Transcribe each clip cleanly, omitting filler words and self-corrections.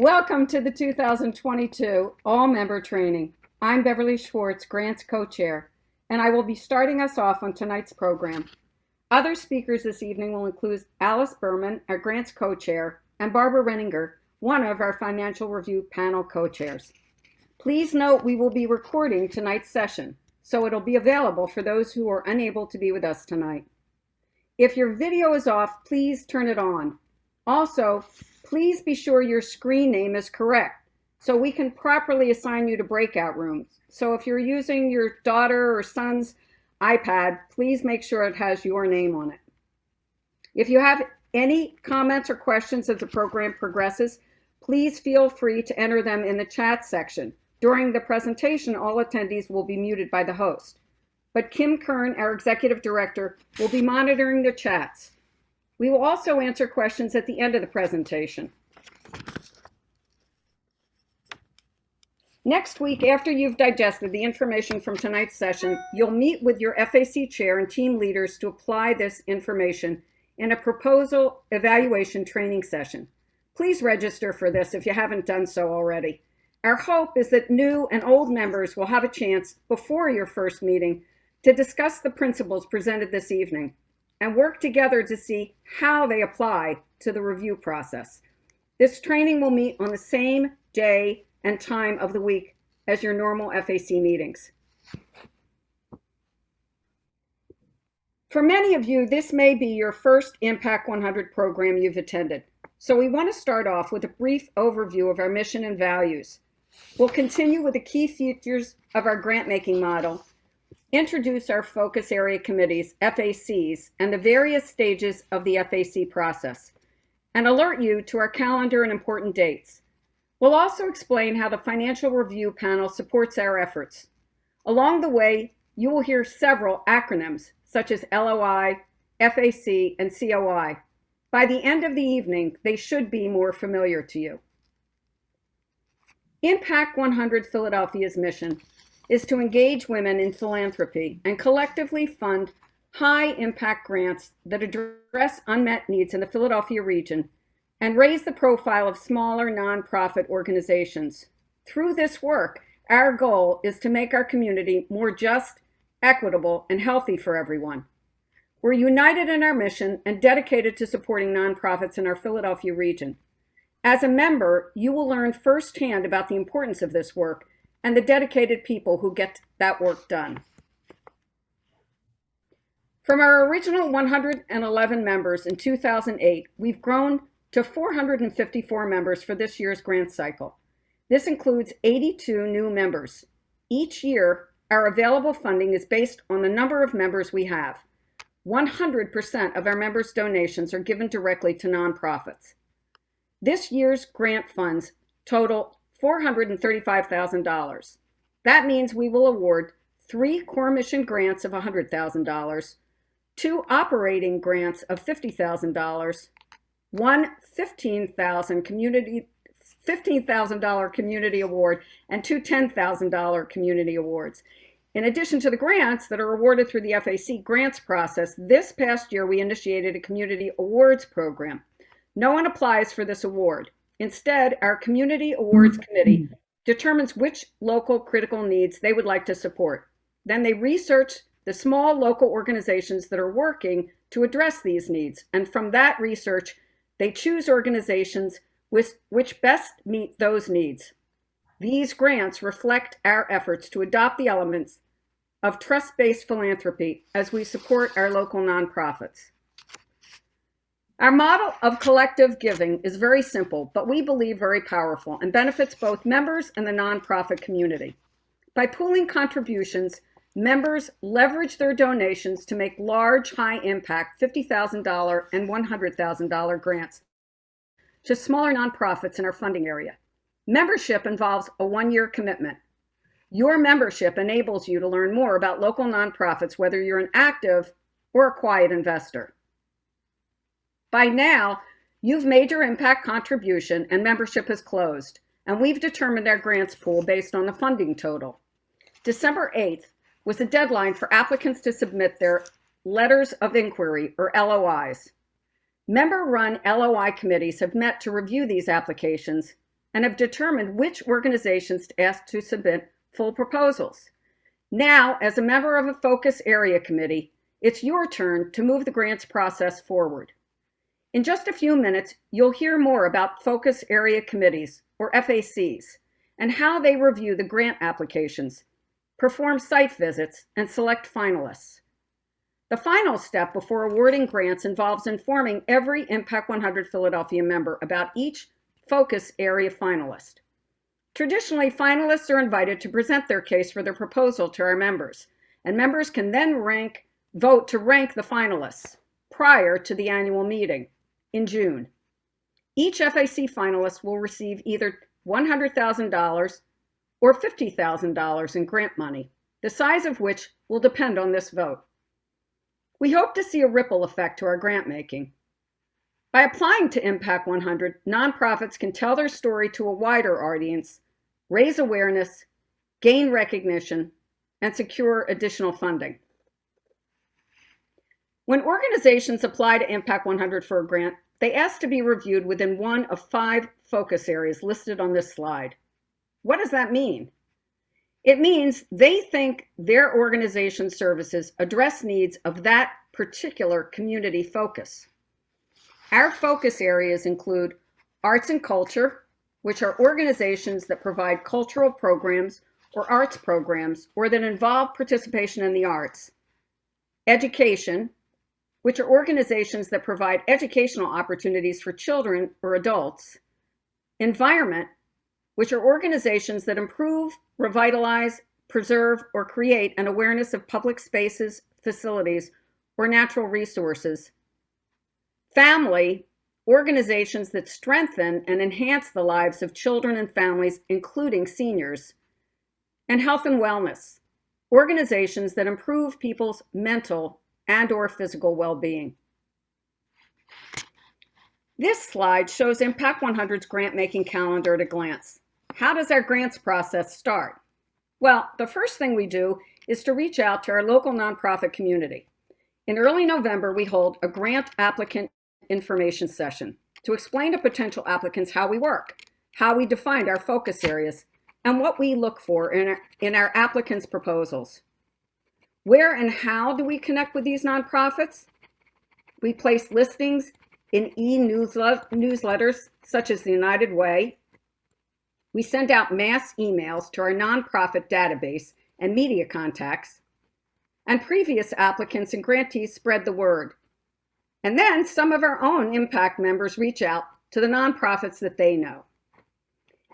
Welcome to the 2022 All-Member Training. I'm Beverly Schwartz, Grant's co-chair, and I will be starting us off on tonight's program. Other speakers this evening will include Alice Berman, our Grant's co-chair, and Barbara Renninger, one of our Financial Review panel co-chairs. Please note we will be recording tonight's session, so it'll be available for those who are unable to be with us tonight. If your video is off, please turn it on. Also, please be sure your screen name is correct so we can properly assign you to breakout rooms. So if you're using your daughter or son's iPad, please make sure it has your name on it. If you have any comments or questions as the program progresses, please feel free to enter them in the chat section. During the presentation, all attendees will be muted by the host. But Kim Kern, our executive director, will be monitoring the chats. We will also answer questions at the end of the presentation. Next week, after you've digested the information from tonight's session, you'll meet with your FAC chair and team leaders to apply this information in a proposal evaluation training session. Please register for this if you haven't done so already. Our hope is that new and old members will have a chance before your first meeting to discuss the principles presented this evening and work together to see how they apply to the review process. This training will meet on the same day and time of the week as your normal FAC meetings. For many of you, this may be your first Impact 100 program you've attended. So we want to start off with a brief overview of our mission and values. We'll continue with the key features of our grant-making model, introduce our focus area committees, FACs, and the various stages of the FAC process, and alert you to our calendar and important dates. We'll also explain how the Financial Review panel supports our efforts. Along the way, you will hear several acronyms such as LOI, FAC, and COI. By the end of the evening, they should be more familiar to you. Impact 100 Philadelphia's mission is to engage women in philanthropy and collectively fund high-impact grants that address unmet needs in the Philadelphia region and raise the profile of smaller nonprofit organizations. Through this work, our goal is to make our community more just, equitable, and healthy for everyone. We're united in our mission and dedicated to supporting nonprofits in our Philadelphia region. As a member, you will learn firsthand about the importance of this work and the dedicated people who get that work done. From our original 111 members in 2008, we've grown to 454 members for this year's grant cycle. This includes 82 new members. Each year, our available funding is based on the number of members we have. 100% of our members' donations are given directly to nonprofits. This year's grant funds total $435,000. That means we will award 3 core mission grants of $100,000, 2 operating grants of $50,000, 1 $15,000 community award, and 2 $10,000 community awards. In addition to the grants that are awarded through the FAC grants process, this past year we initiated a community awards program. No one applies for this award. Instead, our Community Awards Committee determines which local critical needs they would like to support. Then they research the small local organizations that are working to address these needs. And from that research, they choose organizations which best meet those needs. These grants reflect our efforts to adopt the elements of trust-based philanthropy as we support our local nonprofits. Our model of collective giving is very simple, but we believe very powerful and benefits both members and the nonprofit community. By pooling contributions, members leverage their donations to make large, high-impact $50,000 and $100,000 grants to smaller nonprofits in our funding area. Membership involves a 1-year commitment. Your membership enables you to learn more about local nonprofits, whether you're an active or a quiet investor. By now, you've made your impact contribution and membership has closed, and we've determined our grants pool based on the funding total. December 8th was the deadline for applicants to submit their letters of inquiry, or LOIs. Member-run LOI committees have met to review these applications and have determined which organizations to ask to submit full proposals. Now, as a member of a focus area committee, it's your turn to move the grants process forward. In just a few minutes, you'll hear more about focus area committees, or FACs, and how they review the grant applications, perform site visits, and select finalists. The final step before awarding grants involves informing every Impact 100 Philadelphia member about each focus area finalist. Traditionally, finalists are invited to present their case for their proposal to our members, and members can then vote to rank the finalists prior to the annual meeting in June. Each FAC finalist will receive either $100,000 or $50,000 in grant money, the size of which will depend on this vote. We hope to see a ripple effect to our grant making. By applying to Impact 100, nonprofits can tell their story to a wider audience, raise awareness, gain recognition, and secure additional funding. When organizations apply to Impact 100 for a grant, they ask to be reviewed within one of 5 focus areas listed on this slide. What does that mean? It means they think their organization's services address needs of that particular community focus. Our focus areas include arts and culture, which are organizations that provide cultural programs or arts programs or that involve participation in the arts. Education, which are organizations that provide educational opportunities for children or adults. Environment, which are organizations that improve, revitalize, preserve, or create an awareness of public spaces, facilities, or natural resources. Family, organizations that strengthen and enhance the lives of children and families, including seniors. And health and wellness, organizations that improve people's mental and/or physical well-being. This slide shows Impact 100's grant-making calendar at a glance. How does our grants process start? Well, the first thing we do is to reach out to our local nonprofit community. In early November, we hold a grant applicant information session to explain to potential applicants how we work, how we defined our focus areas, and what we look for in our applicants' proposals. Where and how do we connect with these nonprofits? We place listings in e-newsletters such as the United Way. We send out mass emails to our nonprofit database and media contacts, and previous applicants and grantees spread the word. And then some of our own Impact members reach out to the nonprofits that they know.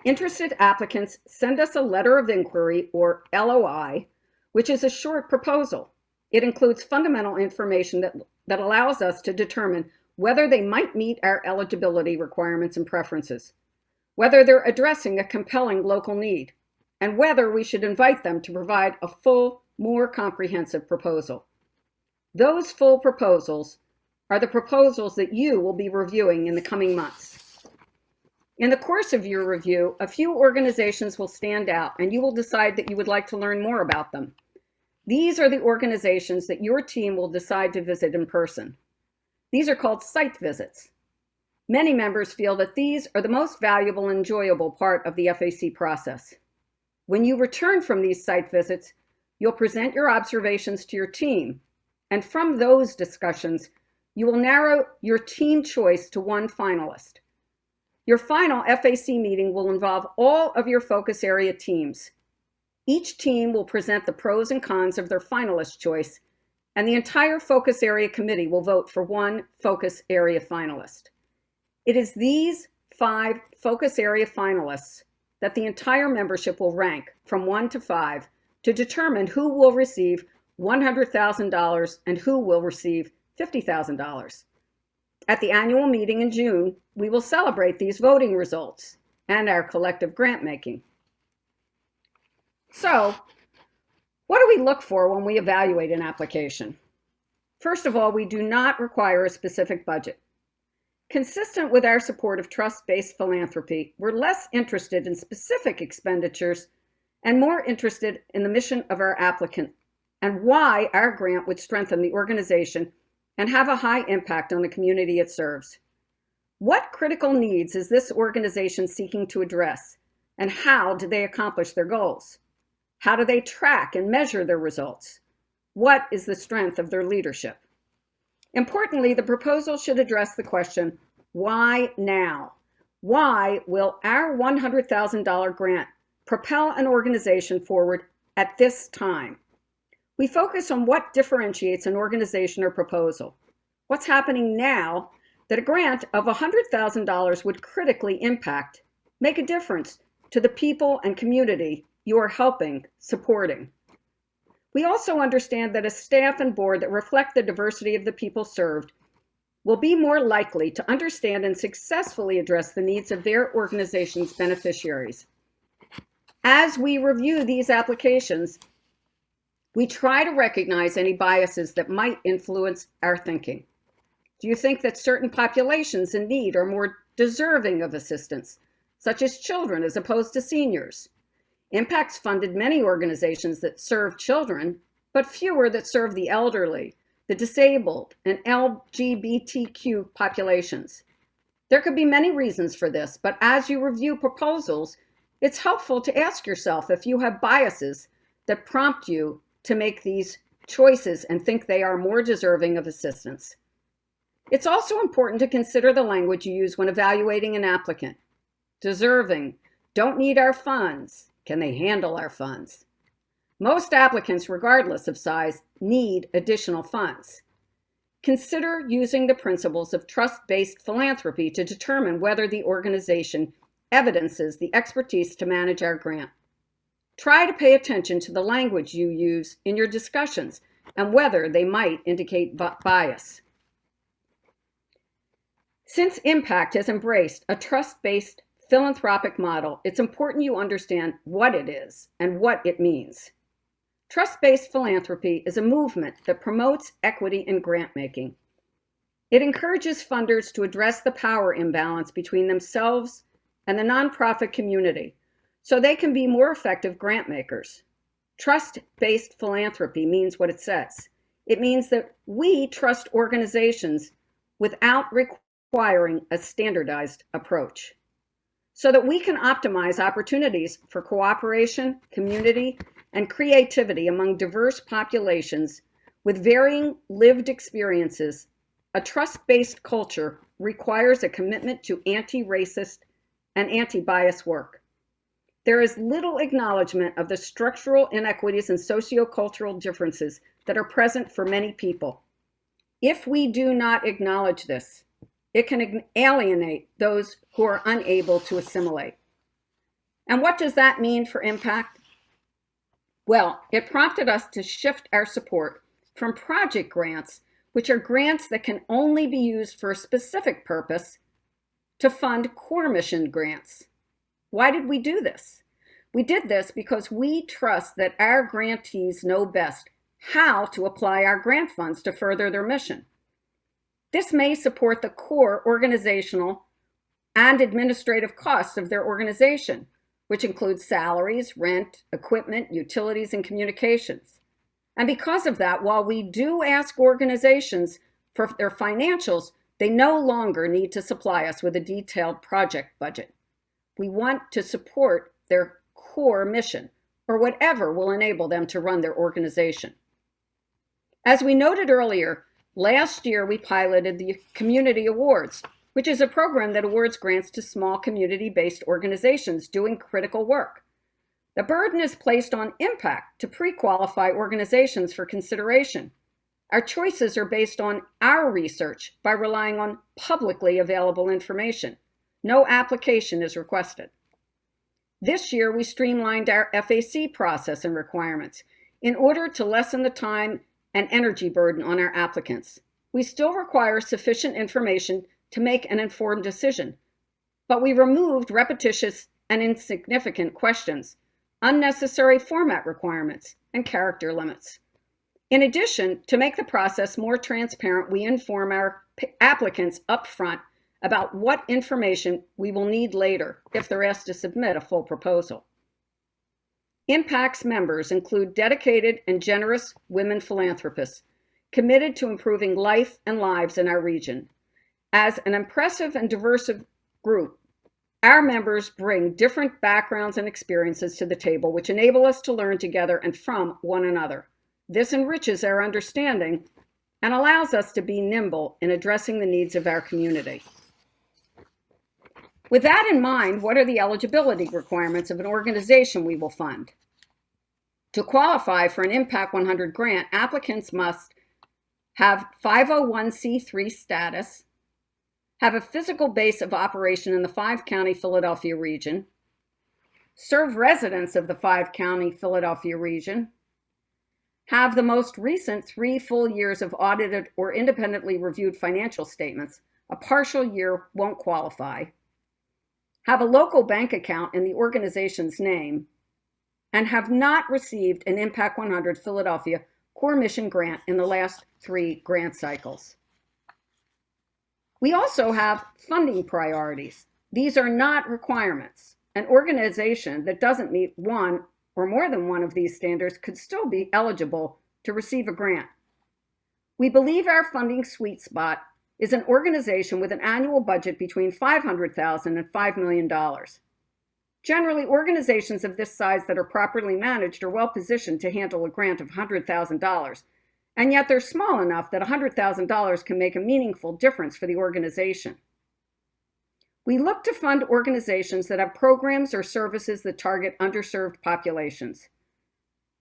Interested applicants send us a letter of inquiry, or LOI, which is a short proposal. It includes fundamental information that allows us to determine whether they might meet our eligibility requirements and preferences, whether they're addressing a compelling local need, and whether we should invite them to provide a full, more comprehensive proposal. Those full proposals are the proposals that you will be reviewing in the coming months. In the course of your review, a few organizations will stand out, and you will decide that you would like to learn more about them. These are the organizations that your team will decide to visit in person. These are called site visits. Many members feel that these are the most valuable and enjoyable part of the FAC process. When you return from these site visits, you'll present your observations to your team, and from those discussions, you will narrow your team choice to one finalist. Your final FAC meeting will involve all of your focus area teams. Each team will present the pros and cons of their finalist choice, and the entire focus area committee will vote for one focus area finalist. It is these 5 focus area finalists that the entire membership will rank from 1 to 5 to determine who will receive $100,000 and who will receive $50,000. At the annual meeting in June, we will celebrate these voting results and our collective grant making. So, what do we look for when we evaluate an application? First of all, we do not require a specific budget. Consistent with our support of trust-based philanthropy, we're less interested in specific expenditures and more interested in the mission of our applicant and why our grant would strengthen the organization and have a high impact on the community it serves. What critical needs is this organization seeking to address, and how do they accomplish their goals? How do they track and measure their results? What is the strength of their leadership? Importantly, the proposal should address the question, why now? Why will our $100,000 grant propel an organization forward at this time? We focus on what differentiates an organization or proposal. What's happening now that a grant of $100,000 would critically impact, make a difference to the people and community you are helping, supporting. We also understand that a staff and board that reflect the diversity of the people served will be more likely to understand and successfully address the needs of their organization's beneficiaries. As we review these applications, we try to recognize any biases that might influence our thinking. Do you think that certain populations in need are more deserving of assistance, such as children as opposed to seniors? Impact's funded many organizations that serve children, but fewer that serve the elderly, the disabled, and LGBTQ populations. There could be many reasons for this, but as you review proposals, it's helpful to ask yourself if you have biases that prompt you to make these choices and think they are more deserving of assistance. It's also important to consider the language you use when evaluating an applicant. Deserving, don't need our funds, can they handle our funds? Most applicants, regardless of size, need additional funds. Consider using the principles of trust-based philanthropy to determine whether the organization evidences the expertise to manage our grant. Try to pay attention to the language you use in your discussions and whether they might indicate bias. Since Impact has embraced a trust-based philanthropic model, it's important you understand what it is and what it means. Trust-based philanthropy is a movement that promotes equity in grant making. It encourages funders to address the power imbalance between themselves and the nonprofit community, so they can be more effective grant makers. Trust-based philanthropy means what it says. It means that we trust organizations without requiring a standardized approach, so that we can optimize opportunities for cooperation, community, and creativity among diverse populations with varying lived experiences. A trust-based culture requires a commitment to anti-racist and anti-bias work. There is little acknowledgement of the structural inequities and sociocultural differences that are present for many people. If we do not acknowledge this, it can alienate those who are unable to assimilate. And what does that mean for Impact? Well, it prompted us to shift our support from project grants, which are grants that can only be used for a specific purpose, to fund core mission grants. Why did we do this? We did this because we trust that our grantees know best how to apply our grant funds to further their mission. This may support the core organizational and administrative costs of their organization, which includes salaries, rent, equipment, utilities, and communications. And because of that, while we do ask organizations for their financials, they no longer need to supply us with a detailed project budget. We want to support their core mission, or whatever will enable them to run their organization. As we noted earlier, last year we piloted the Community Awards, which is a program that awards grants to small community-based organizations doing critical work. The burden is placed on Impact to pre-qualify organizations for consideration. Our choices are based on our research by relying on publicly available information. No application is requested. This year, we streamlined our FAC process and requirements in order to lessen the time and energy burden on our applicants. We still require sufficient information to make an informed decision, but we removed repetitious and insignificant questions, unnecessary format requirements, and character limits. In addition, to make the process more transparent, we inform our applicants upfront about what information we will need later if they're asked to submit a full proposal. Impact's members include dedicated and generous women philanthropists committed to improving life and lives in our region. As an impressive and diverse group, our members bring different backgrounds and experiences to the table, which enable us to learn together and from one another. This enriches our understanding and allows us to be nimble in addressing the needs of our community. With that in mind, what are the eligibility requirements of an organization we will fund? To qualify for an Impact100 grant, applicants must have 501c3 status, have a physical base of operation in the 5-county Philadelphia region, serve residents of the 5-county Philadelphia region, have the most recent 3 full years of audited or independently reviewed financial statements. A partial year won't qualify. Have a local bank account in the organization's name, and have not received an Impact100 Philadelphia core mission grant in the last 3 grant cycles. We also have funding priorities. These are not requirements. An organization that doesn't meet one or more than one of these standards could still be eligible to receive a grant. We believe our funding sweet spot is an organization with an annual budget between $500,000 and $5 million. Generally, organizations of this size that are properly managed are well positioned to handle a grant of $100,000, and yet they're small enough that $100,000 can make a meaningful difference for the organization. We look to fund organizations that have programs or services that target underserved populations.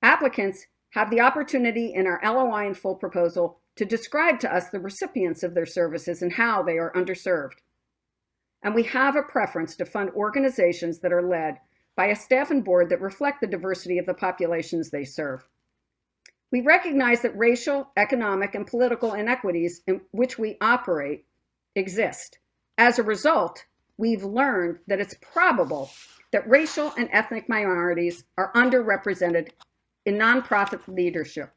Applicants have the opportunity in our LOI and full proposal to describe to us the recipients of their services and how they are underserved. And we have a preference to fund organizations that are led by a staff and board that reflect the diversity of the populations they serve. We recognize that racial, economic, and political inequities in which we operate exist. As a result, we've learned that it's probable that racial and ethnic minorities are underrepresented in nonprofit leadership.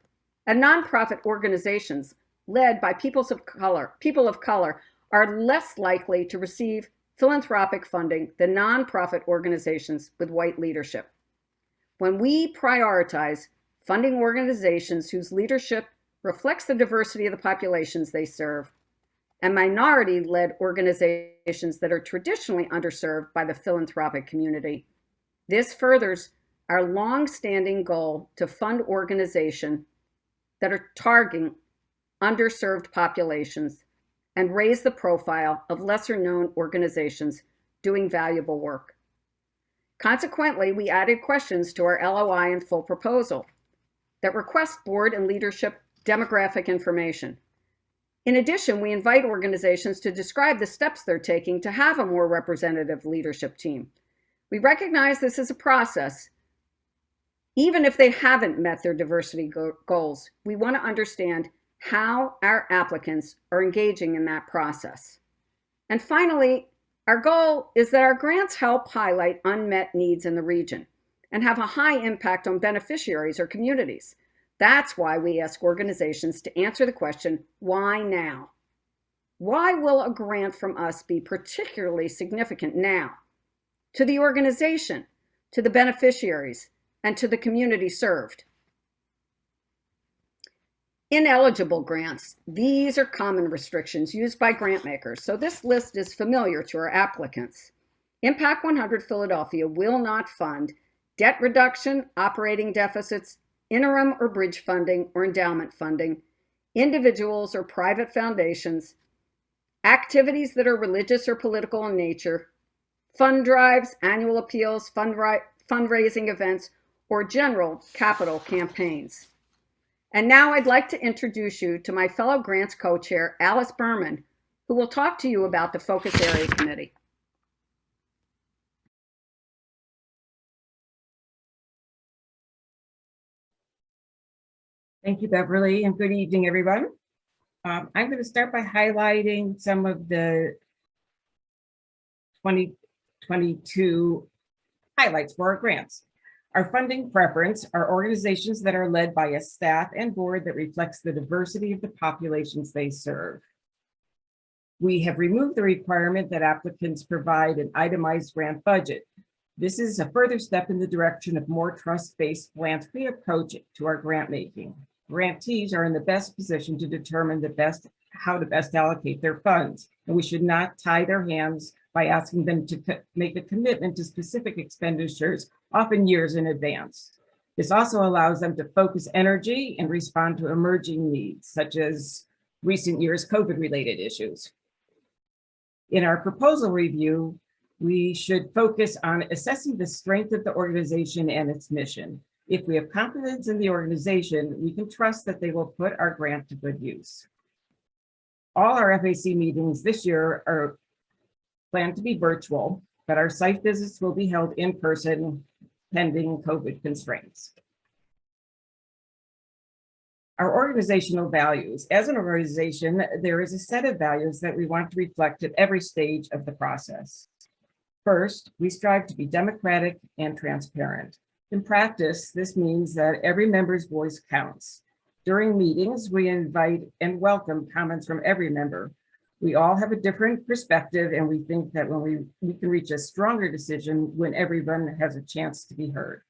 And nonprofit organizations led by people of color are less likely to receive philanthropic funding than nonprofit organizations with white leadership. When we prioritize funding organizations whose leadership reflects the diversity of the populations they serve, and minority-led organizations that are traditionally underserved by the philanthropic community, this furthers our long-standing goal to fund organizations that are targeting underserved populations and raise the profile of lesser-known organizations doing valuable work. Consequently, we added questions to our LOI and full proposal that request board and leadership demographic information. In addition, we invite organizations to describe the steps they're taking to have a more representative leadership team. We recognize this is a process. Even if they haven't met their diversity goals, we want to understand how our applicants are engaging in that process. And finally, our goal is that our grants help highlight unmet needs in the region and have a high impact on beneficiaries or communities. That's why we ask organizations to answer the question, why now? Why will a grant from us be particularly significant now? To the organization, to the beneficiaries, and to the community served. Ineligible grants. These are common restrictions used by grant makers, so this list is familiar to our applicants. Impact100 Philadelphia will not fund debt reduction, operating deficits, interim or bridge funding or endowment funding, individuals or private foundations, activities that are religious or political in nature, fund drives, annual appeals, fundraising events, or general capital campaigns. And now I'd like to introduce you to my fellow grants co-chair, Alice Berman, who will talk to you about the Focus Areas Committee. Thank you, Beverly, and good evening, everyone. I'm going to start by highlighting some of the 2022 highlights for our grants. Our funding preference are organizations that are led by a staff and board that reflects the diversity of the populations they serve. We have removed the requirement that applicants provide an itemized grant budget. This is a further step in the direction of more trust-based philanthropy approach to our grant making. Grantees are in the best position to determine the best how to best allocate their funds, and we should not tie their hands by asking them to make a commitment to specific expenditures, often years in advance. This also allows them to focus energy and respond to emerging needs, such as recent years' COVID-related issues. In our proposal review, we should focus on assessing the strength of the organization and its mission. If we have confidence in the organization, we can trust that they will put our grant to good use. All our FAC meetings this year are planned to be virtual, but our site visits will be held in person pending COVID constraints. Our organizational values. As an organization, there is a set of values that we want to reflect at every stage of the process. First, we strive to be democratic and transparent. In practice, this means that every member's voice counts. During meetings, we invite and welcome comments from every member. We all have a different perspective, and we think that when we can reach a stronger decision when everyone has a chance to be heard.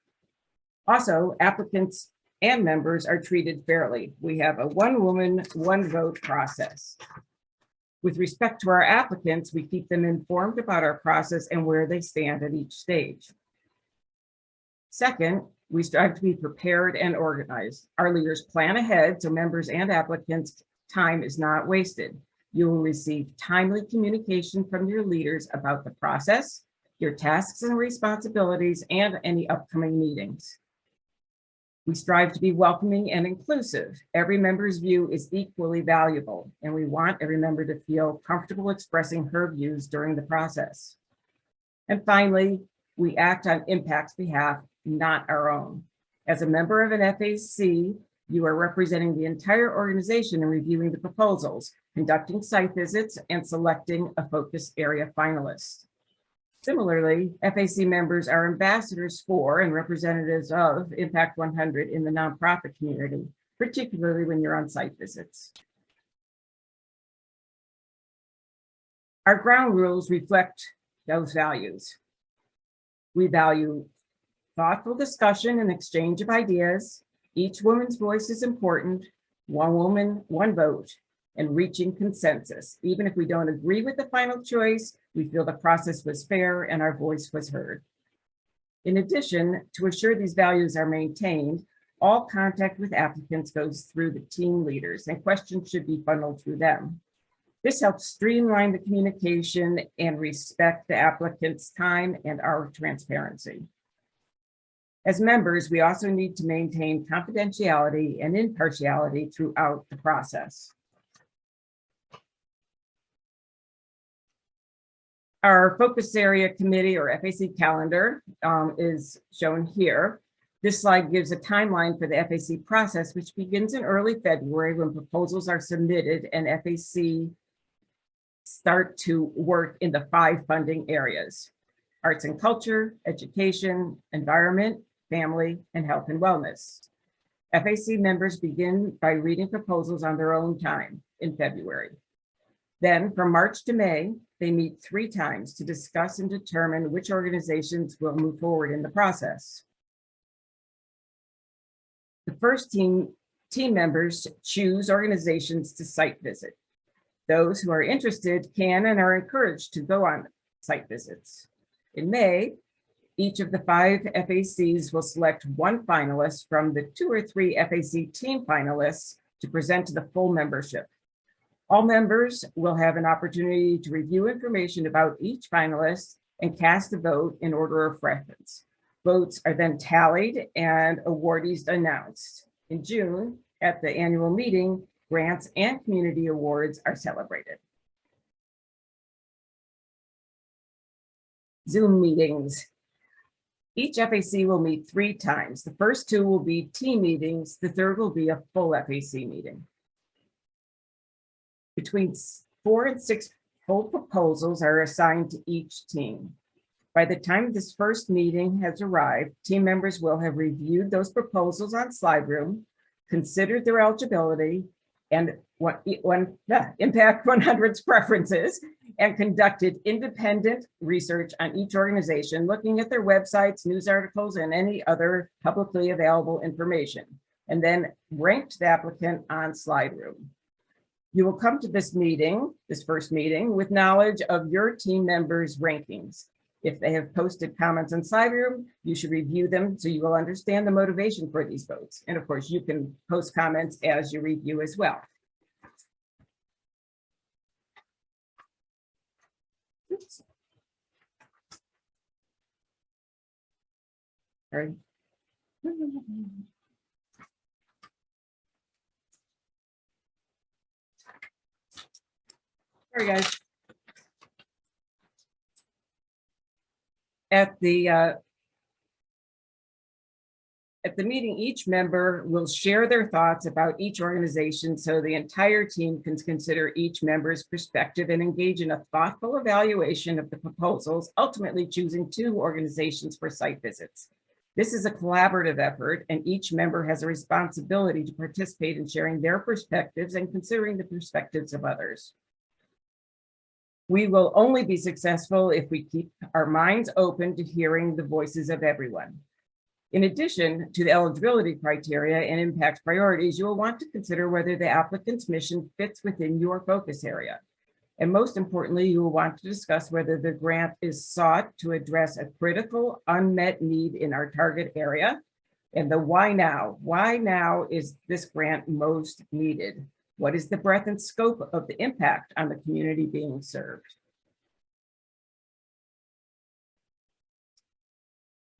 Also, applicants and members are treated fairly. We have a one woman, one vote process. With respect to our applicants, we keep them informed about our process and where they stand at each stage. Second, we strive to be prepared and organized. Our leaders plan ahead so members and applicants' time is not wasted. You will receive timely communication from your leaders about the process, your tasks and responsibilities, and any upcoming meetings. We strive to be welcoming and inclusive. Every member's view is equally valuable, and we want every member to feel comfortable expressing her views during the process. And finally, we act on Impact's behalf, not our own. As a member of an FAC, you are representing the entire organization in reviewing the proposals, conducting site visits, and selecting a focus area finalist. Similarly, FAC members are ambassadors for and representatives of Impact100 in the nonprofit community, particularly when you're on site visits. Our ground rules reflect those values. We value thoughtful discussion and exchange of ideas. Each woman's voice is important. One woman, one vote, and reaching consensus. Even if we don't agree with the final choice, we feel the process was fair and our voice was heard. In addition, to assure these values are maintained, all contact with applicants goes through the team leaders, and questions should be funneled through them. This helps streamline the communication and respect the applicant's time and our transparency. As members, we also need to maintain confidentiality and impartiality throughout the process. Our focus area committee or FAC calendar is shown here. This slide gives a timeline for the FAC process, which begins in early February when proposals are submitted and FAC start to work in the 5 funding areas: arts and culture, education, environment, family, and health and wellness. FAC members begin by reading proposals on their own time in February. Then from March to May, they meet 3 times to discuss and determine which organizations will move forward in the process. The first team members choose organizations to site visit. Those who are interested can and are encouraged to go on site visits. In May, each of the 5 FACs will select 1 finalist from the 2 or 3 FAC team finalists to present to the full membership. All members will have an opportunity to review information about each finalist and cast a vote in order of preference. Votes are then tallied and awardees announced. In June, at the annual meeting, grants and community awards are celebrated. Zoom meetings. Each FAC will meet 3 times. The first 2 will be team meetings. The third will be a full FAC meeting. Between 4 and 6 full proposals are assigned to each team. By the time this first meeting has arrived, team members will have reviewed those proposals on SlideRoom, considered their eligibility and Impact100's preferences, and conducted independent research on each organization, looking at their websites, news articles, and any other publicly available information, and then ranked the applicant on SlideRoom. You will come to this meeting, this first meeting, with knowledge of your team members' rankings. If they have posted comments on Cyberroom, you should review them so you will understand the motivation for these votes. And of course, you can post comments as you review as well. Oops. All right. Sorry, guys. At the meeting, each member will share their thoughts about each organization so the entire team can consider each member's perspective and engage in a thoughtful evaluation of the proposals, ultimately choosing 2 organizations for site visits. This is a collaborative effort, and each member has a responsibility to participate in sharing their perspectives and considering the perspectives of others. We will only be successful if we keep our minds open to hearing the voices of everyone. In addition to the eligibility criteria and impact priorities, you will want to consider whether the applicant's mission fits within your focus area. And most importantly, you will want to discuss whether the grant is sought to address a critical unmet need in our target area. And the why now? Why now is this grant most needed? What is the breadth and scope of the impact on the community being served?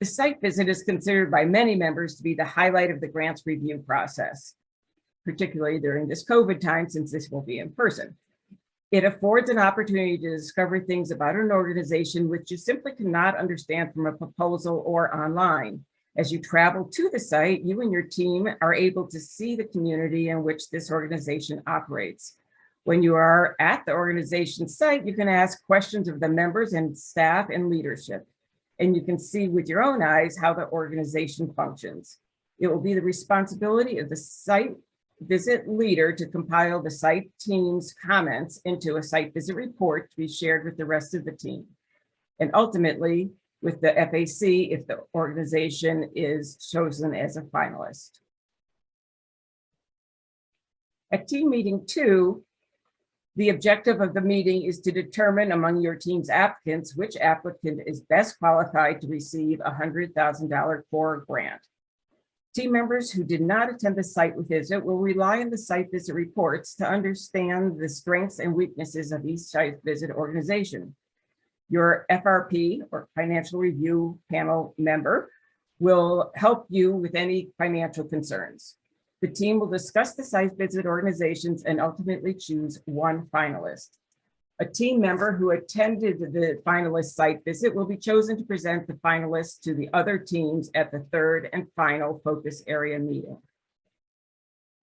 The site visit is considered by many members to be the highlight of the grants review process, particularly during this COVID time, since this will be in person. It affords an opportunity to discover things about an organization which you simply cannot understand from a proposal or online. As you travel to the site, you and your team are able to see the community in which this organization operates. When you are at the organization site, you can ask questions of the members and staff and leadership, and you can see with your own eyes how the organization functions. It will be the responsibility of the site visit leader to compile the site team's comments into a site visit report to be shared with the rest of the team. And ultimately, with the FAC, if the organization is chosen as a finalist. At team meeting 2, the objective of the meeting is to determine among your team's applicants which applicant is best qualified to receive a $100,000 core grant. Team members who did not attend the site visit will rely on the site visit reports to understand the strengths and weaknesses of each site visit organization. Your FRP, or Financial Review Panel member, will help you with any financial concerns. The team will discuss the site visit organizations and ultimately choose 1 finalist. A team member who attended the finalist site visit will be chosen to present the finalists to the other teams at the 3rd and final focus area meeting.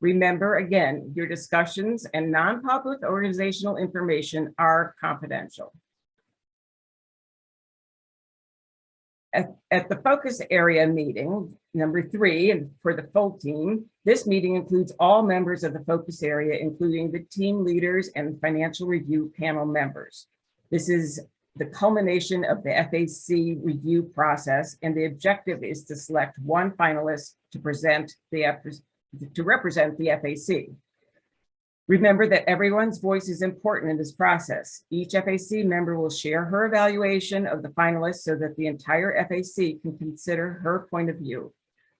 Remember, again, your discussions and non-public organizational information are confidential. At the focus area meeting, number 3, and for the full team, this meeting includes all members of the focus area, including the team leaders and financial review panel members. This is the culmination of the FAC review process, and the objective is to select 1 finalist to represent the FAC. Remember that everyone's voice is important in this process. Each FAC member will share her evaluation of the finalists so that the entire FAC can consider her point of view.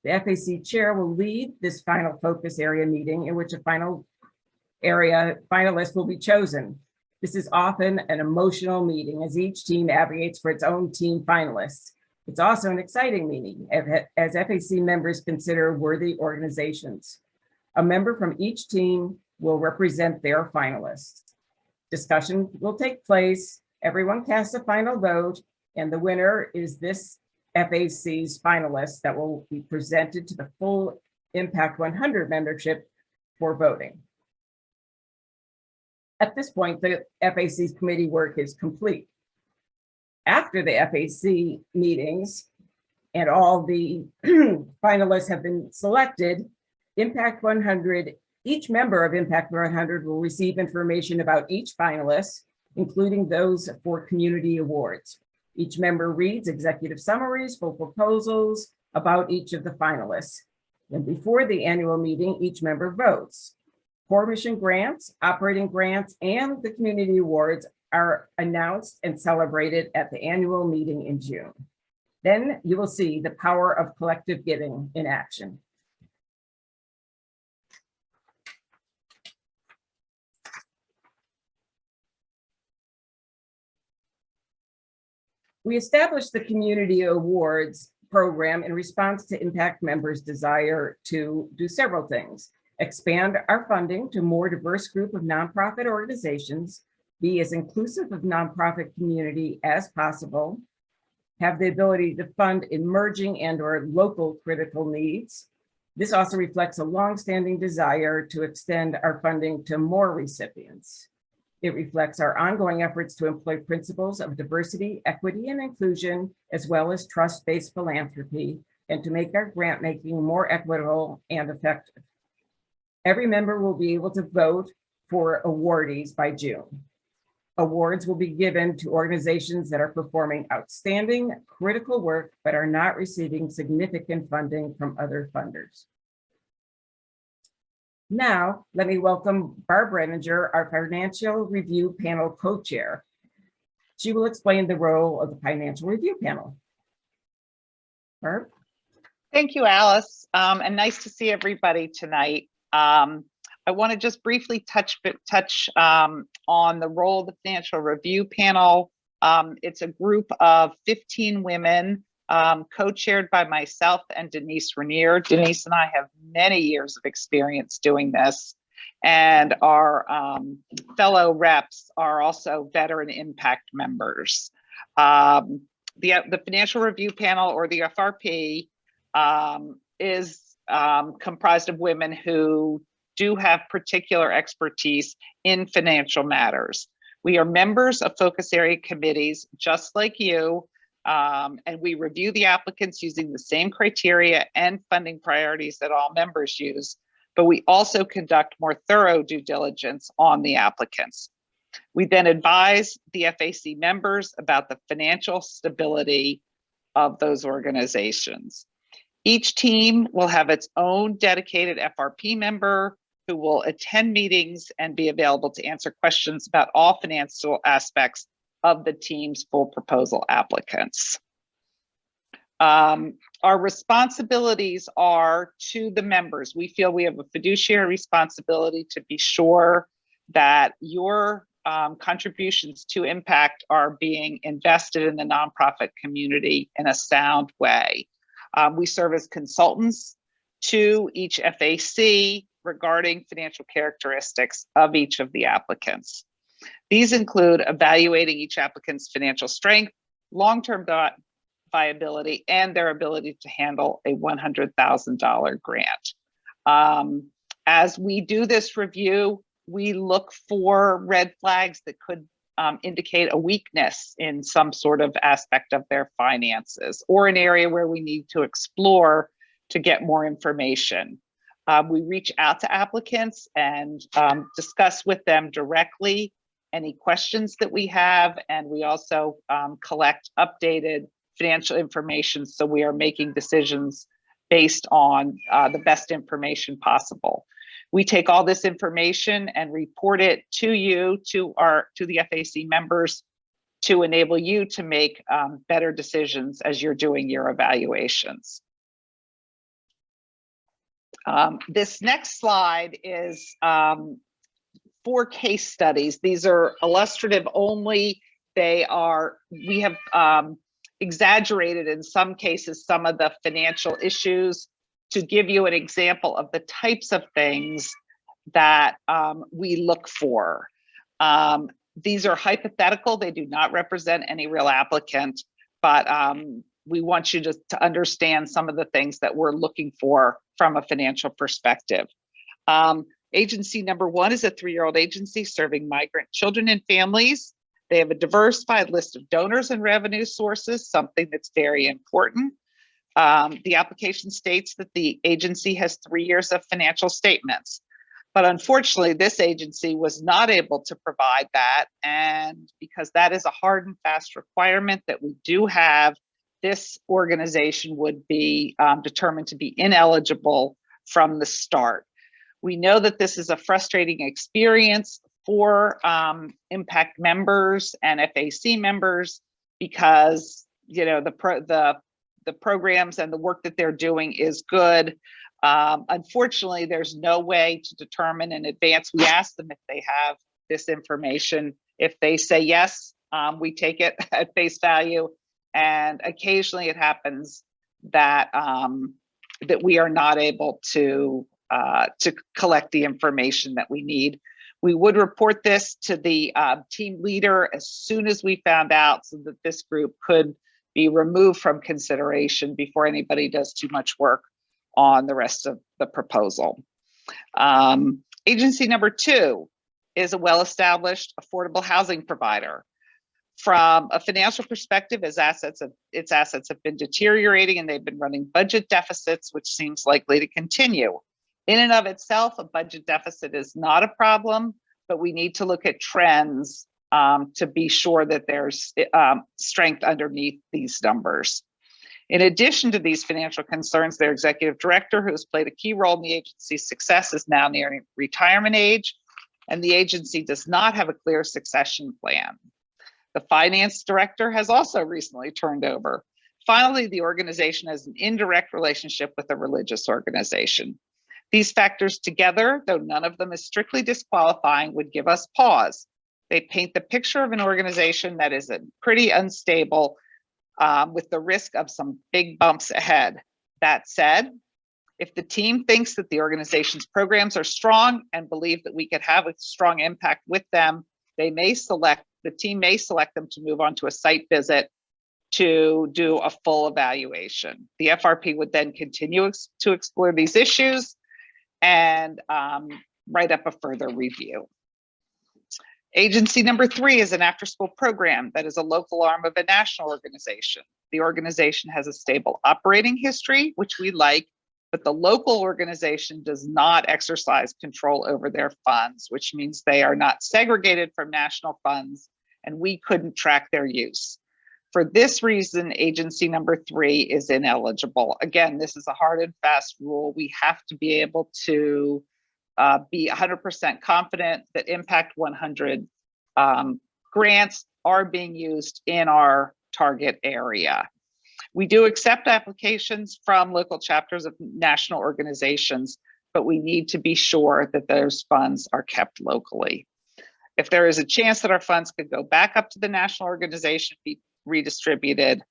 The FAC chair will lead this final focus area meeting in which a final area finalist will be chosen. This is often an emotional meeting as each team advocates for its own team finalists. It's also an exciting meeting as FAC members consider worthy organizations. A member from each team will represent their finalists. Discussion will take place. Everyone casts a final vote, and the winner is this FAC's finalist that will be presented to the full Impact100 membership for voting. At this point, the FAC's committee work is complete. After the FAC meetings and all the finalists have been selected, Impact100, each member of Impact100 will receive information about each finalist, including those for community awards. Each member reads executive summaries, full proposals about each of the finalists. And before the annual meeting, each member votes. Core mission grants, operating grants, and the community awards are announced and celebrated at the annual meeting in June. Then you will see the power of collective giving in action. We established the Community Awards program in response to Impact members' desire to do several things: expand our funding to a more diverse group of nonprofit organizations, be as inclusive of nonprofit community as possible, have the ability to fund emerging and/or local critical needs. This also reflects a longstanding desire to extend our funding to more recipients. It reflects our ongoing efforts to employ principles of diversity, equity, and inclusion, as well as trust-based philanthropy, and to make our grant making more equitable and effective. Every member will be able to vote for awardees by June. Awards will be given to organizations that are performing outstanding, critical work, but are not receiving significant funding from other funders. Now, let me welcome Barb Renninger, our Financial Review Panel Co-Chair. She will explain the role of the Financial Review Panel. Barb? Thank you, Alice, and nice to see everybody tonight. I want to just briefly touch on the role of the Financial Review Panel. It's a group of 15 women, co-chaired by myself and Denise Rainier. Denise and I have many years of experience doing this, and our fellow reps are also veteran impact members. The Financial Review Panel, or the FRP, is comprised of women who do have particular expertise in financial matters. We are members of focus area committees, just like you, and we review the applicants using the same criteria and funding priorities that all members use, but we also conduct more thorough due diligence on the applicants. We then advise the FAC members about the financial stability of those organizations. Each team will have its own dedicated FRP member who will attend meetings and be available to answer questions about all financial aspects of the team's full proposal applicants. Our responsibilities are to the members. We feel we have a fiduciary responsibility to be sure that your contributions to impact are being invested in the nonprofit community in a sound way. We serve as consultants to each FAC regarding financial characteristics of each of the applicants. These include evaluating each applicant's financial strength, long-term viability, and their ability to handle a $100,000 grant. As we do this review, we look for red flags that could indicate a weakness in some sort of aspect of their finances, or an area where we need to explore to get more information. We reach out to applicants and discuss with them directly any questions that we have, and we also collect updated financial information, so we are making decisions based on the best information possible. We take all this information and report it to you, to the FAC members, to enable you to make better decisions as you're doing your evaluations. This next slide is 4 case studies. These are illustrative only. We have exaggerated in some cases some of the financial issues to give you an example of the types of things that we look for. These are hypothetical. They do not represent any real applicant, but we want you to understand some of the things that we're looking for from a financial perspective. Agency number 1 is a 3-year-old agency serving migrant children and families. They have a diversified list of donors and revenue sources, something that's very important. The application states that the agency has 3 years of financial statements, but unfortunately this agency was not able to provide that, and because that is a hard and fast requirement that we do have, this organization would be determined to be ineligible from the start. We know that this is a frustrating experience for Impact members and FAC members because the programs and the work that they're doing is good. Unfortunately, there's no way to determine in advance. We ask them if they have this information. If they say yes, we take it at face value. And occasionally it happens that that we are not able to collect the information that we need. We would report this to the team leader as soon as we found out, so that this group could be removed from consideration before anybody does too much work on the rest of the proposal. Agency number 2 is a well-established affordable housing provider. From a financial perspective, its assets have been deteriorating and they've been running budget deficits, which seems likely to continue. In and of itself, a budget deficit is not a problem, but we need to look at trends to be sure that there's strength underneath these numbers. In addition to these financial concerns, their executive director, who has played a key role in the agency's success, is now nearing retirement age, and the agency does not have a clear succession plan. The finance director has also recently turned over. Finally, the organization has an indirect relationship with a religious organization. These factors together, though none of them is strictly disqualifying, would give us pause. They paint the picture of an organization that is pretty unstable, with the risk of some big bumps ahead. That said, if the team thinks that the organization's programs are strong and believe that we could have a strong impact with them, the team may select them to move on to a site visit to do a full evaluation. The FRP would then continue to explore these issues and write up a further review. Agency number 3 is an after-school program that is a local arm of a national organization. The organization has a stable operating history, which we like, but the local organization does not exercise control over their funds, which means they are not segregated from national funds, and we couldn't track their use. For this reason, agency number 3 is ineligible. Again, this is a hard and fast rule. We have to be able to be 100% confident that Impact100 grants are being used in our target area. We do accept applications from local chapters of national organizations, but we need to be sure that those funds are kept locally. If there is a chance that our funds could go back up to the national organization, be redistributed,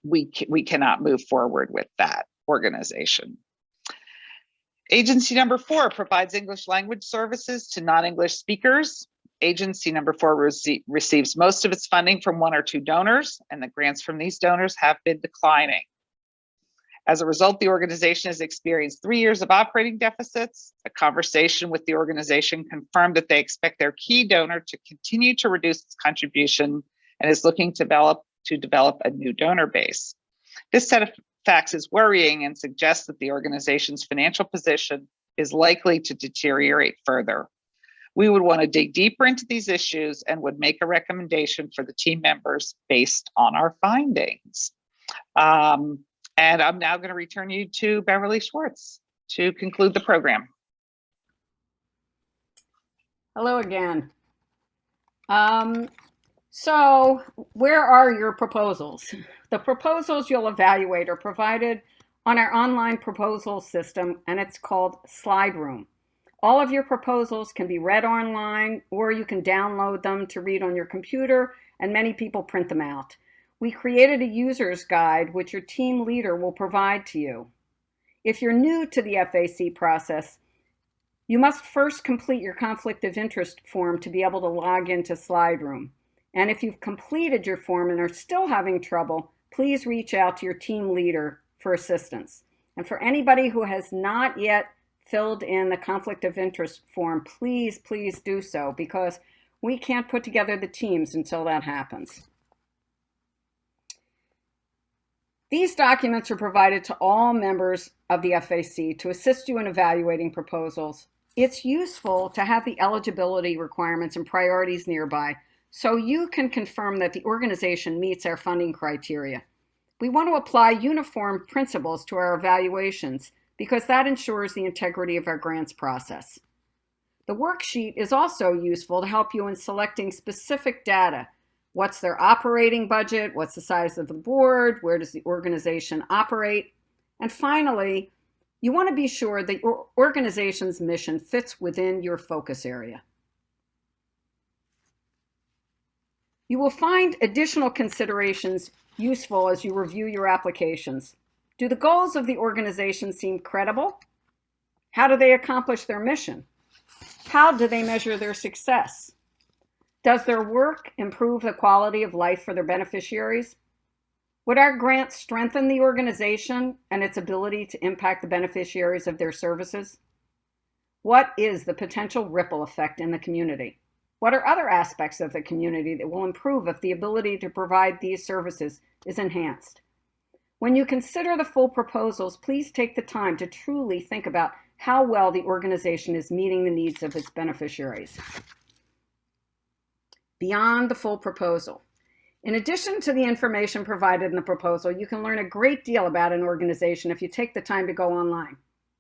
we cannot move forward with that organization. Agency number 4 provides English language services to non-English speakers. Agency number 4 receives most of its funding from 1 or 2 donors, and the grants from these donors have been declining. As a result, the organization has experienced 3 years of operating deficits. A conversation with the organization confirmed that they expect their key donor to continue to reduce its contribution and is looking to develop a new donor base. This set of facts is worrying and suggests that the organization's financial position is likely to deteriorate further. We would want to dig deeper into these issues and would make a recommendation for the team members based on our findings. And I'm now going to return you to Beverly Schwartz to conclude the program. Hello again. So where are your proposals? The proposals you'll evaluate are provided on our online proposal system, and it's called Slide Room. All of your proposals can be read online, or you can download them to read on your computer, and many people print them out. We created a user's guide, which your team leader will provide to you. If you're new to the FAC process, you must first complete your conflict of interest form to be able to log into Slide Room. And if you've completed your form and are still having trouble, please reach out to your team leader for assistance. And for anybody who has not yet filled in the conflict of interest form, please do so, because we can't put together the teams until that happens. These documents are provided to all members of the FAC to assist you in evaluating proposals. It's useful to have the eligibility requirements and priorities nearby so you can confirm that the organization meets our funding criteria. We want to apply uniform principles to our evaluations because that ensures the integrity of our grants process. The worksheet is also useful to help you in selecting specific data. What's their operating budget? What's the size of the board? Where does the organization operate? And finally, you want to be sure that your organization's mission fits within your focus area. You will find additional considerations useful as you review your applications. Do the goals of the organization seem credible? How do they accomplish their mission? How do they measure their success? Does their work improve the quality of life for their beneficiaries? Would our grants strengthen the organization and its ability to impact the beneficiaries of their services? What is the potential ripple effect in the community? What are other aspects of the community that will improve if the ability to provide these services is enhanced? When you consider the full proposals, please take the time to truly think about how well the organization is meeting the needs of its beneficiaries. Beyond the full proposal. In addition to the information provided in the proposal, you can learn a great deal about an organization if you take the time to go online.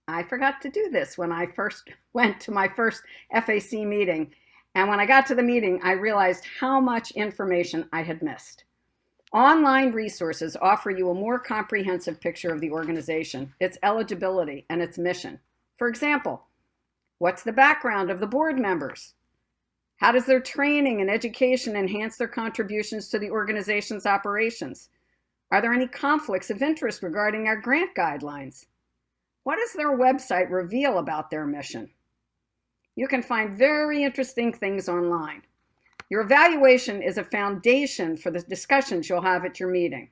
I forgot to do this when I first went to my first FAC meeting. And when I got to the meeting, I realized how much information I had missed. Online resources offer you a more comprehensive picture of the organization, its eligibility, and its mission. For example, what's the background of the board members? How does their training and education enhance their contributions to the organization's operations? Are there any conflicts of interest regarding our grant guidelines? What does their website reveal about their mission? You can find very interesting things online. Your evaluation is a foundation for the discussions you'll have at your meeting.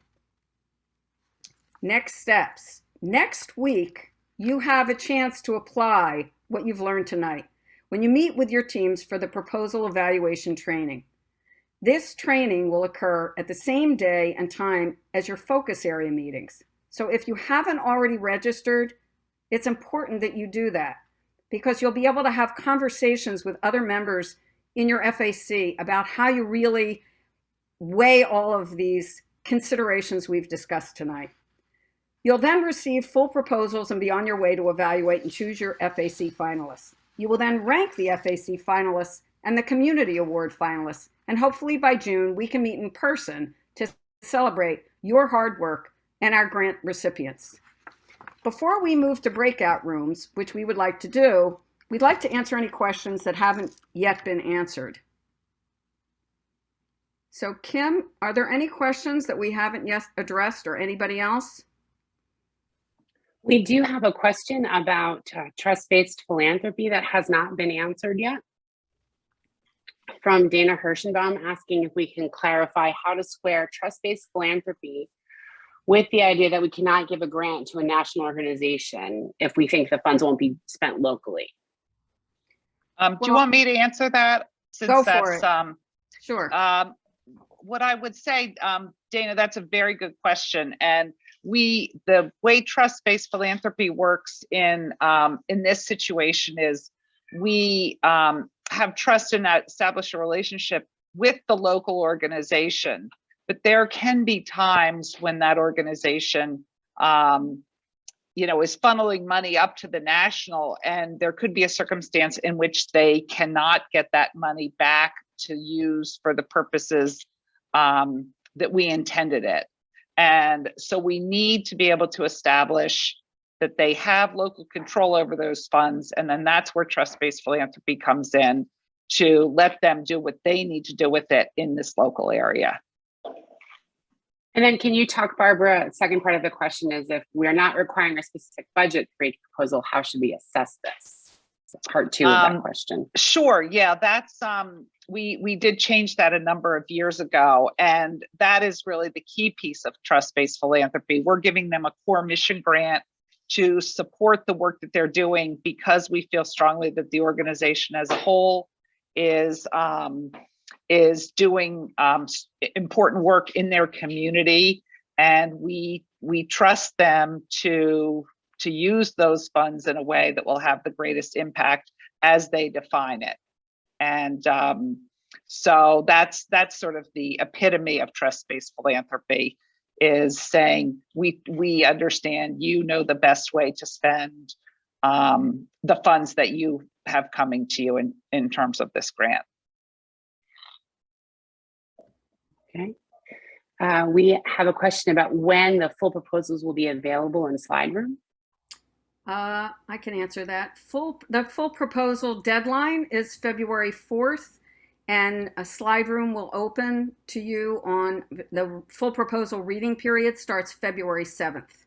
Next steps. Next week, you have a chance to apply what you've learned tonight when you meet with your teams for the proposal evaluation training. This training will occur at the same day and time as your focus area meetings. So if you haven't already registered, it's important that you do that because you'll be able to have conversations with other members in your FAC about how you really weigh all of these considerations we've discussed tonight. You'll then receive full proposals and be on your way to evaluate and choose your FAC finalists. You will then rank the FAC finalists and the Community Award finalists, and hopefully by June, we can meet in person to celebrate your hard work and our grant recipients. Before we move to breakout rooms, which we would like to do, we'd like to answer any questions that haven't yet been answered. So Kim, are there any questions that we haven't yet addressed or anybody else? We do have a question about trust-based philanthropy that has not been answered yet. From Dana Hirschenbaum asking if we can clarify how to square trust-based philanthropy with the idea that we cannot give a grant to a national organization if we think the funds won't be spent locally. Do you want me to answer that? Since Go for it. Sure. What I would say, Dana, that's a very good question. And the way trust-based philanthropy works in this situation is we have trust in that, establish a relationship with the local organization. But there can be times when that organization, is funneling money up to the national, and there could be a circumstance in which they cannot get that money back to use for the purposes that we intended it. And so we need to be able to establish that they have local control over those funds. And then that's where trust-based philanthropy comes in to let them do what they need to do with it in this local area. And then can you talk, Barbara, second part of the question is if we're not requiring a specific budget for each proposal, how should we assess this? That's part two of that question. Sure, yeah, that's, we did change that a number of years ago, and that is really the key piece of trust-based philanthropy. We're giving them a core mission grant to support the work that they're doing because we feel strongly that the organization as a whole is doing important work in their community, and we trust them to use those funds in a way that will have the greatest impact as they define it. And so that's sort of the epitome of trust-based philanthropy. is saying, we understand you know the best way to spend the funds that you have coming to you in terms of this grant. Okay. We have a question about when the full proposals will be available in slide room. I can answer that. The full proposal deadline is February 4th, and a slide room will open to you on the full proposal reading period starts February 7th.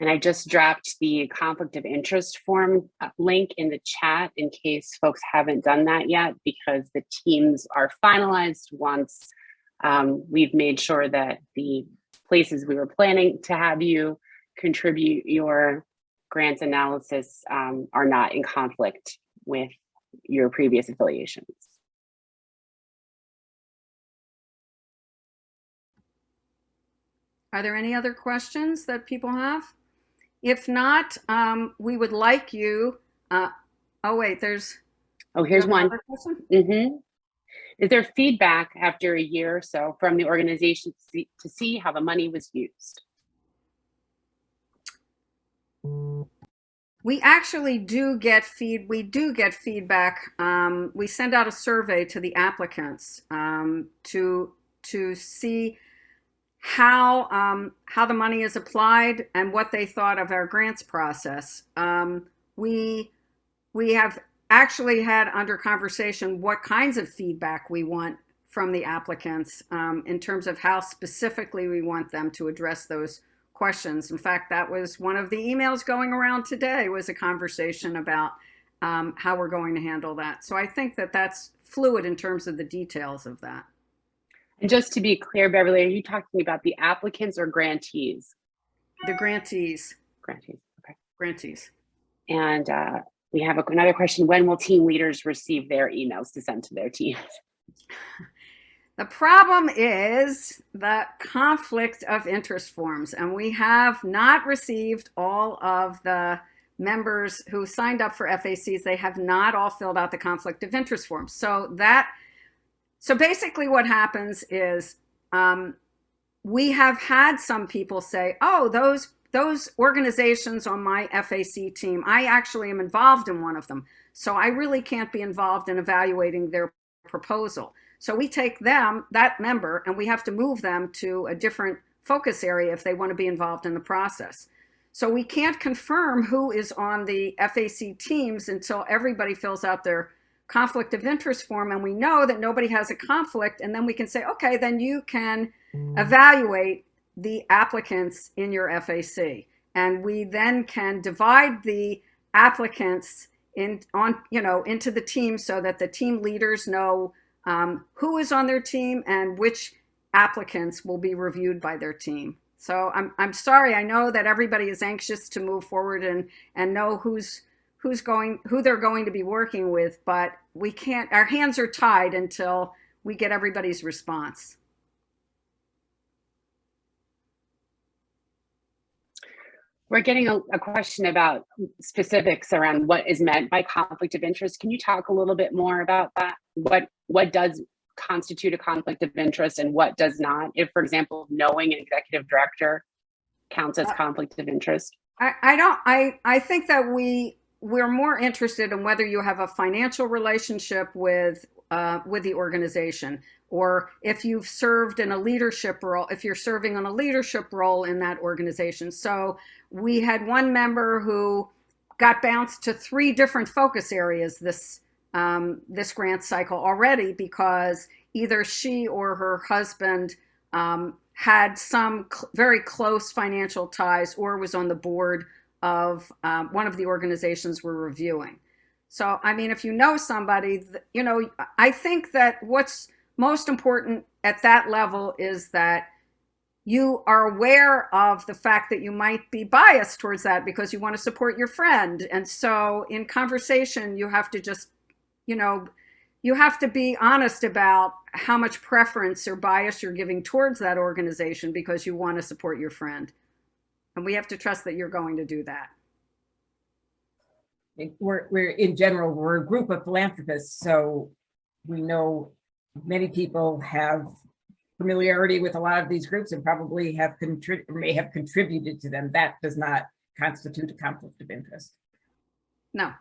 And I just dropped the conflict of interest form link in the chat in case folks haven't done that yet, because the teams are finalized once we've made sure that the places we were planning to have you contribute your grants analysis are not in conflict with your previous affiliations. Are there any other questions that people have? If not, we would like you, oh wait, here's one. Is there feedback after a year or so from the organization to see how the money was used? We actually do get feedback. We send out a survey to the applicants to see how the money is applied and what they thought of our grants process. We have actually had under conversation what kinds of feedback we want from the applicants in terms of how specifically we want them to address those questions. In fact, that was one of the emails going around today, was a conversation about how we're going to handle that. So I think that that's fluid in terms of the details of that. And just to be clear, Beverly, are you talking about the applicants or grantees? The grantees. Grantees, okay. Grantees. And we have another question. When will team leaders receive their emails to send to their teams? The problem is the conflict of interest forms, and we have not received all of the members who signed up for FACs. They have not all filled out the conflict of interest forms. So basically what happens is we have had some people say, oh, those organizations on my FAC team, I actually am involved in one of them. So I really can't be involved in evaluating their proposal. So we take them, that member, and we have to move them to a different focus area if they want to be involved in the process. So we can't confirm who is on the FAC teams until everybody fills out their conflict of interest form, and we know that nobody has a conflict, and then we can say, okay, then you can evaluate the applicants in your FAC. And we then can divide the applicants into the team so that the team leaders know who is on their team and which applicants will be reviewed by their team. So I'm sorry, I know that everybody is anxious to move forward and know who they're going to be working with, but we can't, our hands are tied until we get everybody's response. We're getting a question about specifics around what is meant by conflict of interest. Can you talk a little bit more about that? What does constitute a conflict of interest and what does not? If, for example, knowing an executive director counts as conflict of interest? I think that we're more interested in whether you have a financial relationship with the organization, or if you've served in a leadership role, if you're serving on a leadership role in that organization. So we had one member who got bounced to 3 different focus areas this grant cycle already, because either she or her husband had some very close financial ties or was on the board of one of the organizations we're reviewing. So, I mean, if you know somebody, I think that what's most important at that level is that you are aware of the fact that you might be biased towards that because you want to support your friend. And so in conversation, you have to just, you have to be honest about how much preference or bias you're giving towards that organization because you want to support your friend. And we have to trust that you're going to do that. We're in general, we're a group of philanthropists, so we know many people have familiarity with a lot of these groups and probably may have contributed to them. That does not constitute a conflict of interest. No.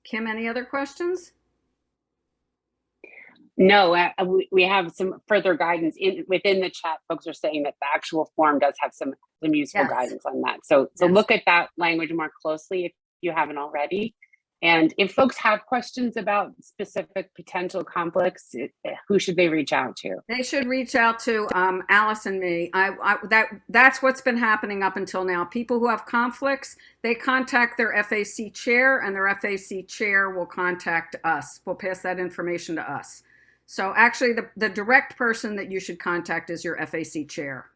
Kim, any other questions? No, we have some further guidance within the chat. Folks are saying that the actual form does have some useful Yes. guidance on that. So Yes. look at that language more closely if you haven't already. And if folks have questions about specific potential conflicts, who should they reach out to? They should reach out to Alice and me. That's what's been happening up until now. People who have conflicts, they contact their FAC chair, and their FAC chair will contact us. We'll pass that information to us. So actually, the direct person that you should contact is your FAC chair.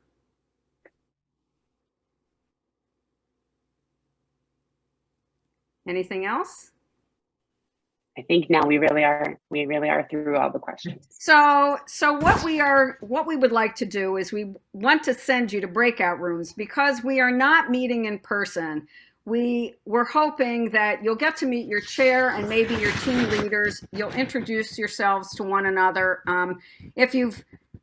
Anything else? I think now we really are through all the questions. So what we would like to do is we want to send you to breakout rooms because we are not meeting in person. We're hoping that you'll get to meet your chair and maybe your team leaders. You'll introduce yourselves to one another.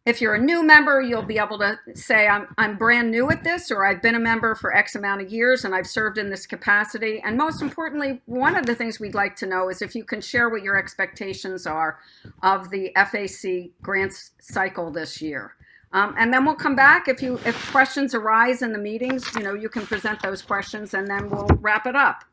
If you're a new member, you'll be able to say, I'm brand new at this, or I've been a member for X amount of years and I've served in this capacity. And most importantly, one of the things we'd like to know is if you can share what your expectations are of the FAC grants cycle this year. And then we'll come back. If questions arise in the meetings, you can present those questions and then we'll wrap it up.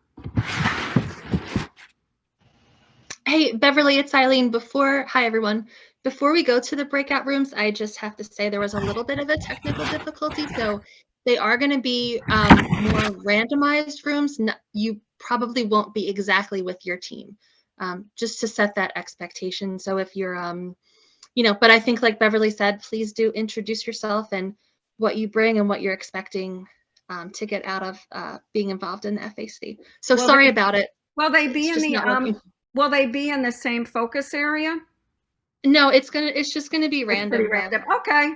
Hey, Beverly, it's Eileen. Hi, everyone. Before we go to the breakout rooms, I just have to say there was a little bit of a technical difficulty. So they are going to be more randomized rooms. You probably won't be exactly with your team, just to set that expectation. So if you're, but I think like Beverly said, please do introduce yourself and what you bring and what you're expecting to get out of being involved in the FAC. So sorry about it. Will they be will they be in the same focus area? No, it's just gonna be It's random. pretty random. Okay.